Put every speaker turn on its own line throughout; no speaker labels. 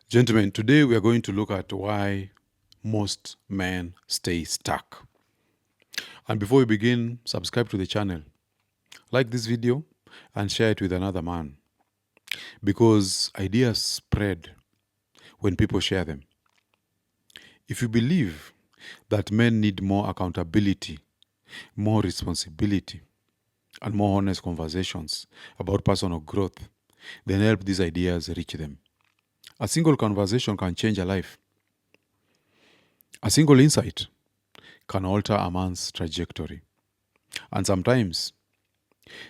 Gentlemen, today we are going to look at why most men stay stuck. And before we begin, subscribe to the channel, like this video, and share it with another man. Because ideas spread when people share them. If you believe that men need more accountability, more responsibility, and more honest conversations about personal growth, then help these ideas reach them. A single conversation can change a life. A single insight can alter a man's trajectory. And sometimes,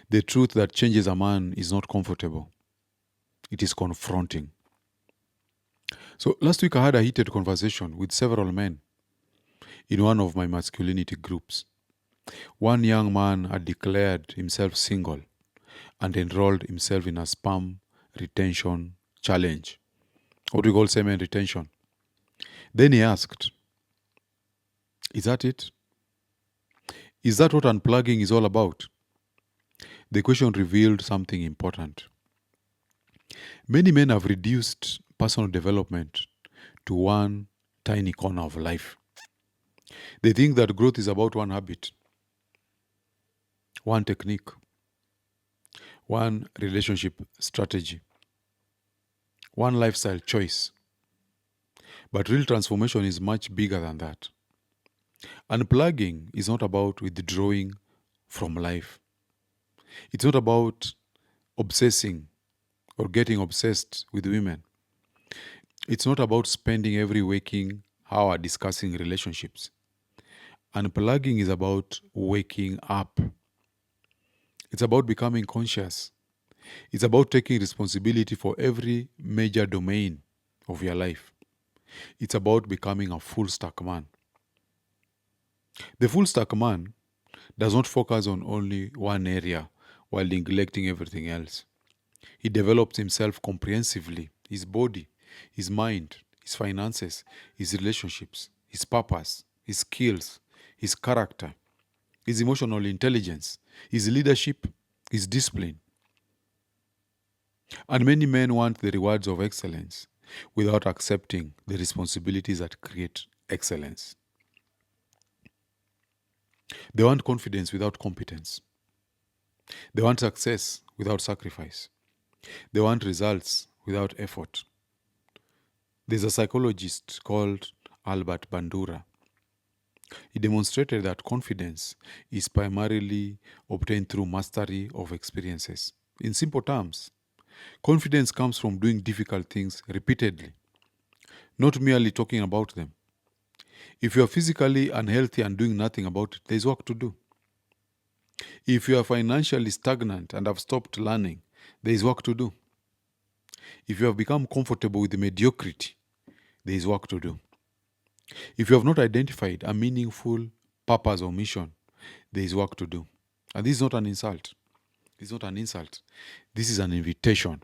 the truth that changes a man is not comfortable. It is confronting. So last week I had a heated conversation with several men in one of my masculinity groups. One young man had declared himself single and enrolled himself in a sperm retention challenge, what we call semen retention. Then he asked, "Is that it? Is that what unplugging is all about?" The question revealed something important. Many men have reduced personal development to one tiny corner of life. They think that growth is about one habit, one technique, one relationship strategy, one lifestyle choice. But real transformation is much bigger than that. Unplugging is not about withdrawing from life. It's not about obsessing or getting obsessed with women. It's not about spending every waking hour discussing relationships. Unplugging is about waking up. It's about becoming conscious. It's about taking responsibility for every major domain of your life. It's about becoming a full stack man. The full stack man does not focus on only one area while neglecting everything else. He develops himself comprehensively, his body, his mind, his finances, his relationships, his purpose, his skills, his character, his emotional intelligence, his leadership, his discipline. And many men want the rewards of excellence without accepting the responsibilities that create excellence. They want confidence without competence. They want success without sacrifice. They want results without effort. There's a psychologist called Albert Bandura. He demonstrated that confidence is primarily obtained through mastery of experiences. In simple terms, confidence comes from doing difficult things repeatedly, not merely talking about them. If you are physically unhealthy and doing nothing about it, there is work to do. If you are financially stagnant and have stopped learning, there is work to do. If you have become comfortable with mediocrity, there is work to do. If you have not identified a meaningful purpose or mission, there is work to do. And this is not an insult. It's not an insult. This is an invitation.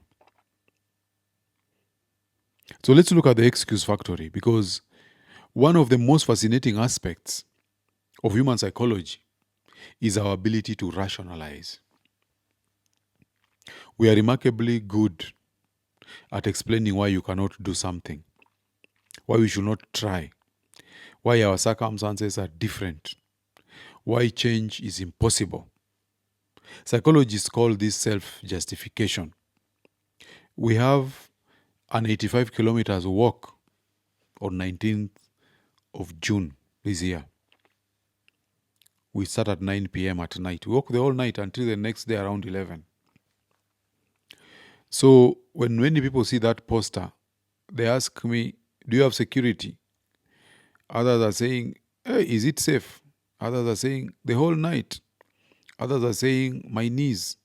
So let's look at the excuse factory, because one of the most fascinating aspects of human psychology is our ability to rationalize. We are remarkably good at explaining why you cannot do something, why we should not try, why our circumstances are different, why change is impossible. Psychologists call this self-justification. We have an 85 kilometers walk on 19th of June this year. We start at 9 p.m. at night. We walk the whole night until the next day around 11. So when many people see that poster, they ask me, "Do you have security?" Others are saying, "Hey, is it safe?" Others are saying, "The whole night." Others are saying, "My knees."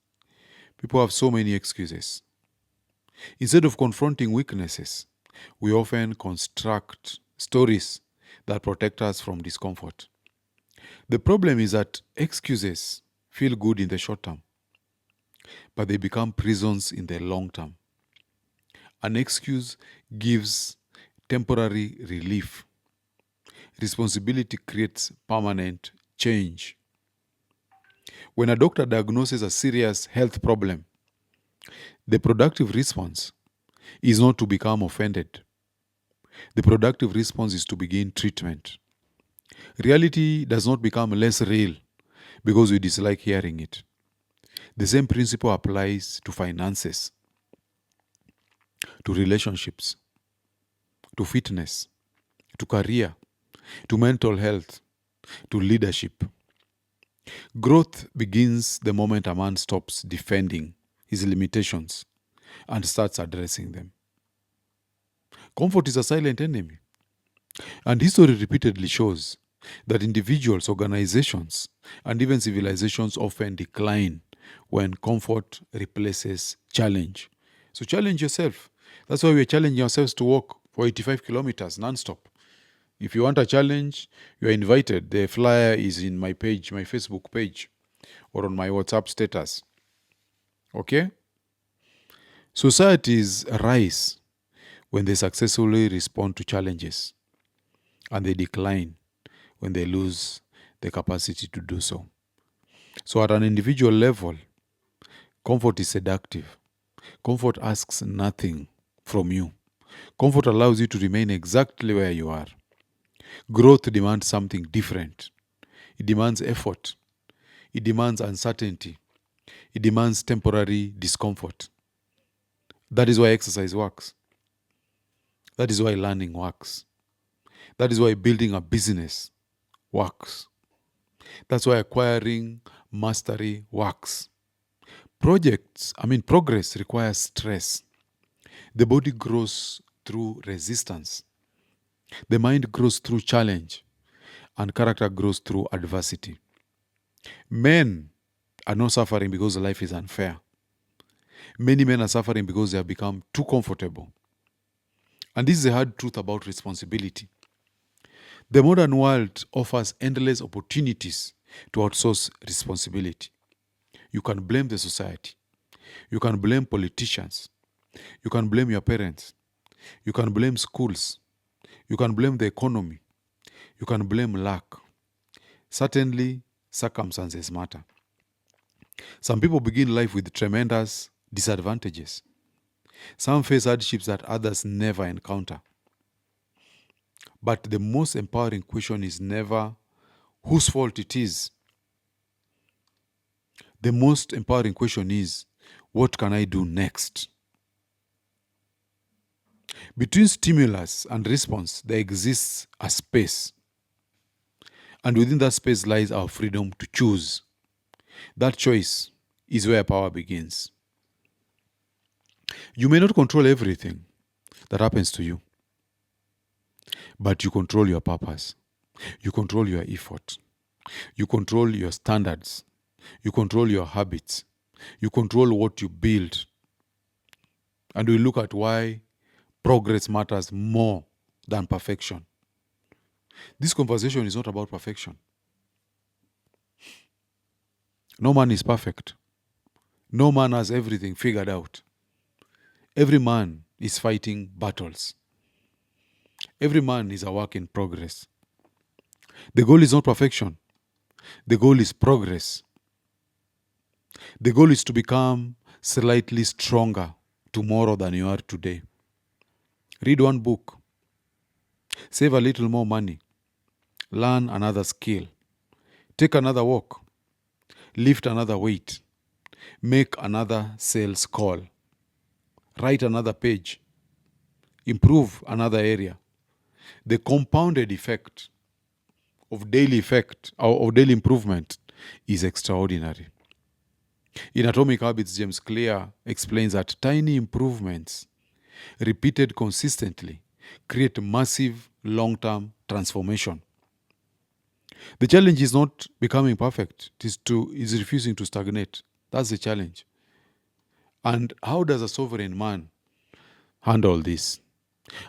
People have so many excuses. Instead of confronting weaknesses, we often construct stories that protect us from discomfort. The problem is that excuses feel good in the short term, but they become prisons in the long term. An excuse gives temporary relief. Responsibility creates permanent change. When a doctor diagnoses a serious health problem, the productive response is not to become offended, The productive response is to begin treatment. Reality does not become less real because we dislike hearing it. The same principle applies to finances, to relationships, to fitness, to career, to mental health, to leadership. Growth begins the moment a man stops defending his limitations and starts addressing them. Comfort is a silent enemy. And history repeatedly shows that individuals, organizations, and even civilizations often decline when comfort replaces challenge. So challenge yourself. That's why we're challenging ourselves to walk for 85 kilometers non-stop. If you want a challenge, you are invited. The flyer is in my page, my Facebook page, or on my WhatsApp status. Okay? Societies rise when they successfully respond to challenges, and they decline when they lose the capacity to do so. So at an individual level, comfort is seductive. Comfort asks nothing from you. Comfort allows you to remain exactly where you are. Growth demands something different. It demands effort. It demands uncertainty. It demands temporary discomfort. That is why exercise works. That is why learning works. That is why building a business works. That's why acquiring mastery works. Progress requires stress. The body grows through resistance. The mind grows through challenge. And character grows through adversity. Men are not suffering because life is unfair. Many men are suffering because they have become too comfortable. And this is a hard truth about responsibility. The modern world offers endless opportunities to outsource responsibility. You can blame the society. You can blame politicians. You can blame your parents. You can blame schools. You can blame the economy. You can blame luck. Certainly, circumstances matter. Some people begin life with tremendous disadvantages. Some face hardships that others never encounter. But the most empowering question is never whose fault it is. The most empowering question is, what can I do next? Between stimulus and response, there exists a space. And within that space lies our freedom to choose. That choice is where power begins. You may not control everything that happens to you, but you control your purpose. You control your effort. You control your standards. You control your habits. You control what you build. And we look at why progress matters more than perfection. This conversation is not about perfection. No man is perfect. No man has everything figured out. Every man is fighting battles. Every man is a work in progress. The goal is not perfection. The goal is progress. The goal is to become slightly stronger tomorrow than you are today. Read one book. Save a little more money. Learn another skill. Take another walk. Lift another weight. Make another sales call. Write another page. Improve another area. The compounded effect of daily improvement is extraordinary. In Atomic Habits, James Clear explains that tiny improvements repeated consistently create massive long-term transformation. The challenge is not becoming perfect. It is refusing to stagnate. That's the challenge. And how does a sovereign man handle this?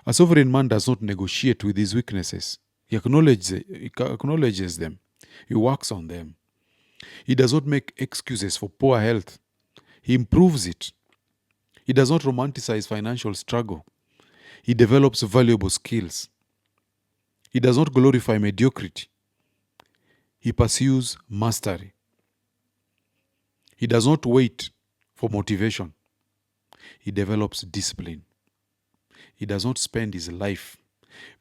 A sovereign man does not negotiate with his weaknesses. He acknowledges them. He works on them. He does not make excuses for poor health. He improves it. He does not romanticize financial struggle. He develops valuable skills. He does not glorify mediocrity. He pursues mastery. He does not wait for motivation. He develops discipline. He does not spend his life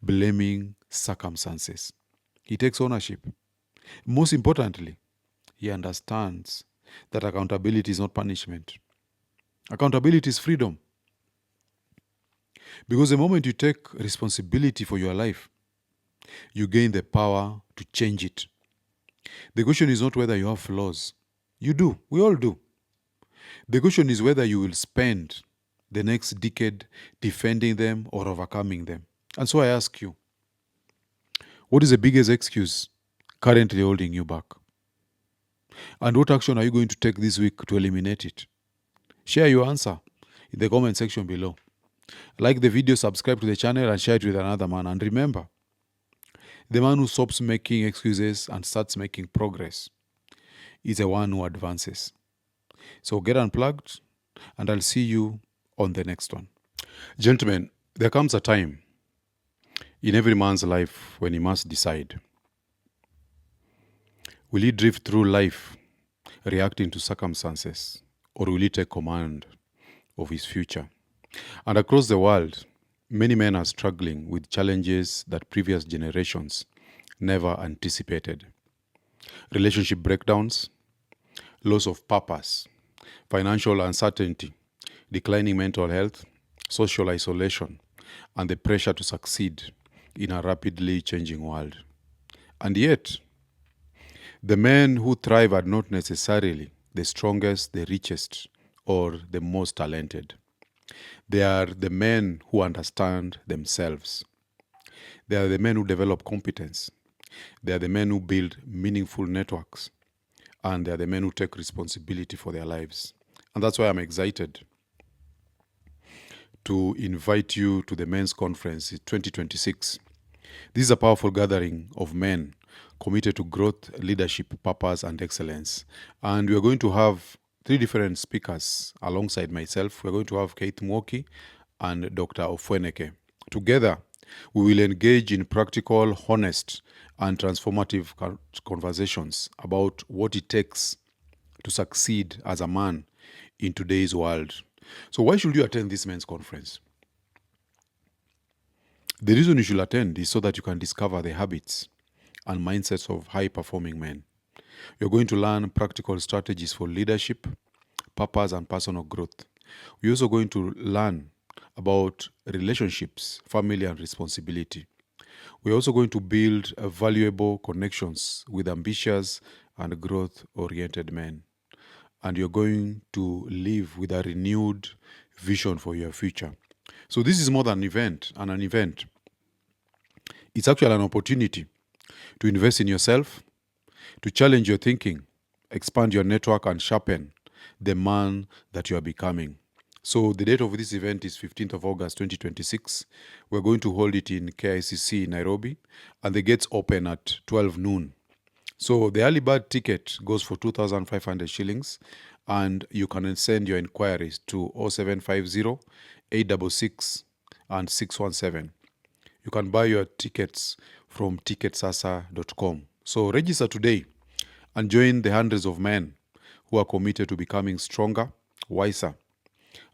blaming circumstances. He takes ownership. Most importantly, he understands that accountability is not punishment. Accountability is freedom. Because the moment you take responsibility for your life, you gain the power to change it. The question is not whether you have flaws. You do. We all do. The question is whether you will spend the next decade defending them or overcoming them. And so I ask you, what is the biggest excuse currently holding you back? And what action are you going to take this week to eliminate it? Share your answer in the comment section below. Like the video, subscribe to the channel, and share it with another man. And remember, the man who stops making excuses and starts making progress is the one who advances. So get unplugged, and I'll see you on the next one. Gentlemen, there comes a time in every man's life when he must decide. Will he drift through life reacting to circumstances, or will he take command of his future? And across the world, many men are struggling with challenges that previous generations never anticipated. Relationship breakdowns, loss of purpose, financial uncertainty, declining mental health, social isolation, and the pressure to succeed in a rapidly changing world. And yet, the men who thrive are not necessarily the strongest, the richest, or the most talented. They are the men who understand themselves. They are the men who develop competence. They are the men who build meaningful networks. And they are the men who take responsibility for their lives. And that's why I'm excited to invite you to the Men's Conference 2026. This is a powerful gathering of men committed to growth, leadership, purpose, and excellence. And we are going to have 3 different speakers alongside myself. We're going to have Keith Mwoki and Dr. Ofweneke. Together, we will engage in practical, honest, and transformative conversations about what it takes to succeed as a man in today's world. So why should you attend this men's conference? The reason you should attend is so that you can discover the habits and mindsets of high-performing men. You're going to learn practical strategies for leadership, purpose, and personal growth. We're also going to learn about relationships, family, and responsibility. We're also going to build valuable connections with ambitious and growth-oriented men. And you're going to live with a renewed vision for your future. So this is more than an event. It's actually an opportunity to invest in yourself, to challenge your thinking, expand your network, and sharpen the man that you are becoming. So the date of this event is 15th of August 2026. We're going to hold it in KICC in Nairobi, and the gates open at 12 noon. So the early bird ticket goes for 2,500 shillings, and you can send your inquiries to 0750 866 and 617. You can buy your tickets from ticketsasa.com. So register today and join the hundreds of men who are committed to becoming stronger, wiser,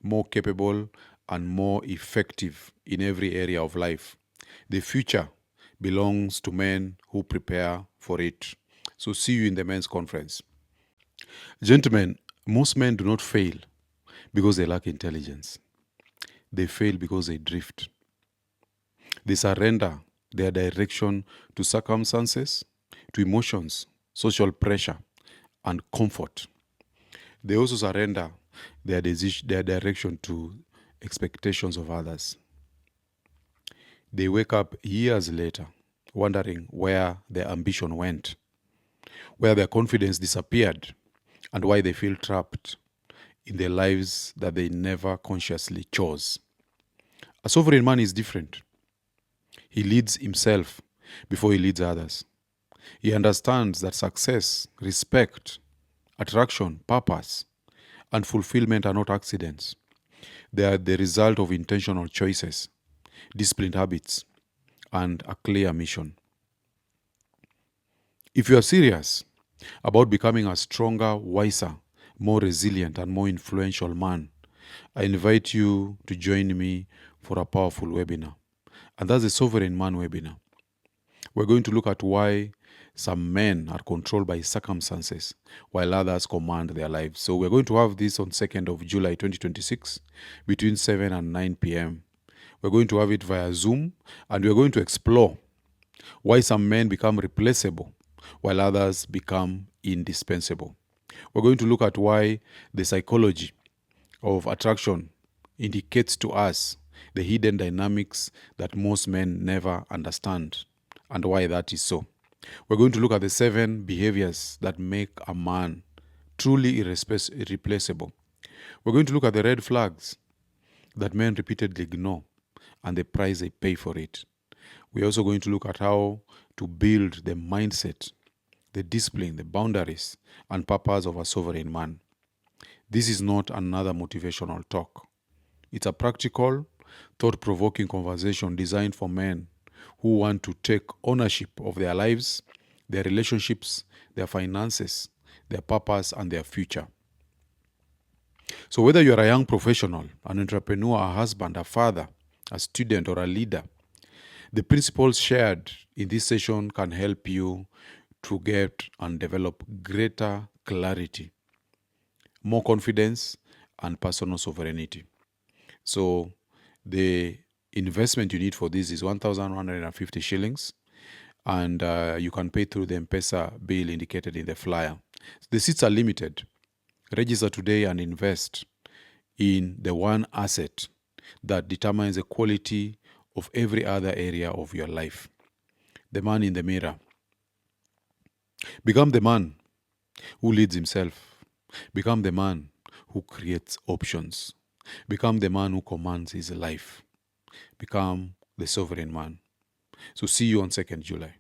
more capable, and more effective in every area of life. The future belongs to men who prepare for it. So see you in the men's conference. Gentlemen, most men do not fail because they lack intelligence. They fail because they drift. They surrender their direction to circumstances, to emotions, social pressure, and comfort. They also surrender their direction to expectations of others. They wake up years later wondering where their ambition went, where their confidence disappeared, and why they feel trapped in their lives that they never consciously chose. A sovereign man is different. He leads himself before he leads others. He understands that success, respect, attraction, purpose, and fulfillment are not accidents. They are the result of intentional choices, disciplined habits, and a clear mission. If you are serious about becoming a stronger, wiser, more resilient, and more influential man, I invite you to join me for a powerful webinar. And that's the Sovereign Man webinar. We're going to look at why some men are controlled by circumstances while others command their lives. So we're going to have this on 2nd of July 2026 between 7 and 9 p.m. We're going to have it via Zoom, and we're going to explore why some men become replaceable while others become indispensable. We're going to look at why the psychology of attraction indicates to us the hidden dynamics that most men never understand and why that is so. We're going to look at the 7 behaviors that make a man truly irreplaceable. We're going to look at the red flags that men repeatedly ignore and the price they pay for it. We're also going to look at how to build the mindset, the discipline, the boundaries, and purpose of a sovereign man. This is not another motivational talk. It's a practical, thought-provoking conversation designed for men who want to take ownership of their lives, their relationships, their finances, their purpose, and their future. So whether you're a young professional, an entrepreneur, a husband, a father, a student, or a leader, the principles shared in this session can help you to get and develop greater clarity, more confidence, and personal sovereignty. So the investment you need for this is 1,150 shillings, and you can pay through the M-Pesa bill indicated in the flyer. The seats are limited. Register today and invest in the one asset that determines the quality of every other area of your life. The man in the mirror. Become the man who leads himself. Become the man who creates options. Become the man who commands his life. Become the sovereign man. So see you on 2nd July.